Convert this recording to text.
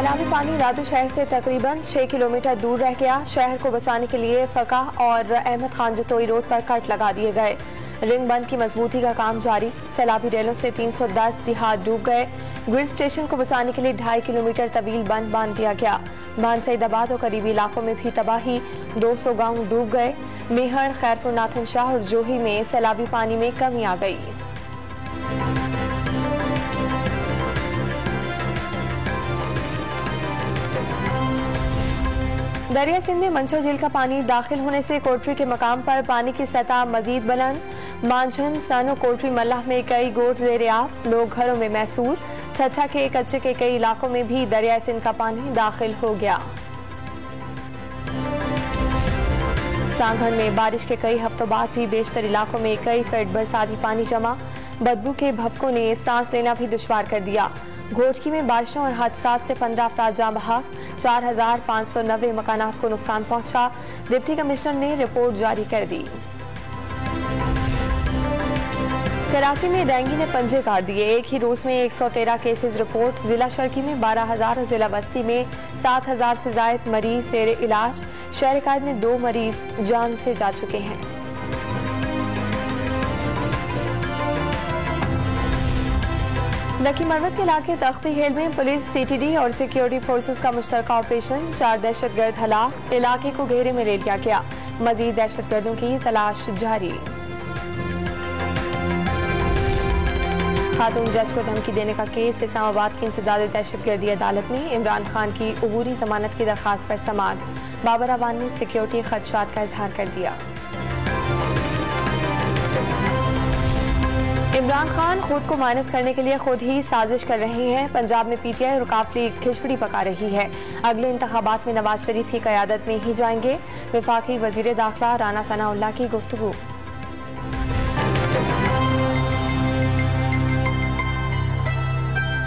सैलाबी पानी रादू शहर से तकरीबन 6 किलोमीटर दूर रह गया। शहर को बचाने के लिए फका और अहमद खान जतोई रोड पर कट लगा दिए गए। रिंग बंद की मजबूती का काम जारी। सैलाबी रेलों से 310 देहात डूब गए। ग्रिड स्टेशन को बचाने के लिए 2.5 किलोमीटर तवील बंद बांध दिया गया। बांध सईदाबाद और करीबी इलाकों में भी तबाही, 200 गांव डूब गए। मेहर, खैरपुर, नाथन शाह और जोही में सैलाबी पानी में कमी आ गई। दरिया सिंध में मंचर झील का पानी दाखिल होने से कोटरी के मकाम पर पानी की सतह मजीद बुलंद। मांझन, सानो, कोटरी, मल्लाह में कई गोट ज़ेरे आब, लोग घरों में महसूर। छठा के कच्चे के कई इलाकों में भी दरिया सिंध का पानी दाखिल हो गया। सांगढ़ में बारिश के कई हफ्तों बाद भी बेशतर इलाकों में कई फीट बरसाती पानी जमा। बदबू के भपकों ने सांस लेना भी दुश्वार कर दिया। घोटकी में बारिशों और हादसात से 15 अफराद जाँ बहक, 4,590 मकानात को नुकसान पहुंचा। डिप्टी कमिश्नर ने रिपोर्ट जारी कर दी। कराची में डेंगू ने पंजे काट दिए। एक ही रोज में 113 केसेस रिपोर्ट। जिला शर्की में 12,000 और जिला बस्ती में 7,000 से जायद मरीज जेर इलाज। शहर कायद में 2 मरीज जान से जा चुके हैं। लकी मरवत के इलाके तख्ती हिल में पुलिस, CTD और सिक्योरिटी फोर्सेस का मुश्तरका ऑपरेशन। 4 दहशतगर्द हलाक। इलाके को घेरे में ले लिया गया। मजीद दहशतगर्दों की तलाश जारी। खातून जज को धमकी देने का केस। इस्लामाबाद की इंसदाद दहशतगर्दी अदालत में इमरान खान की अबूरी जमानत की दरखास्त पर समाअत। बाबर अवान ने सिक्योरिटी खदशात का इजहार कर दिया। इमरान खान खुद को माइनस करने के लिए खुद ही साजिश कर रही हैं। पंजाब में PTI और काफ लीग खिचड़ी पका रही है। अगले इंतखाबात में नवाज शरीफ की क़यादत में ही जाएंगे। वफाकी वजीर दाखिला राना सनाउल्लाह की गुफ्तगू।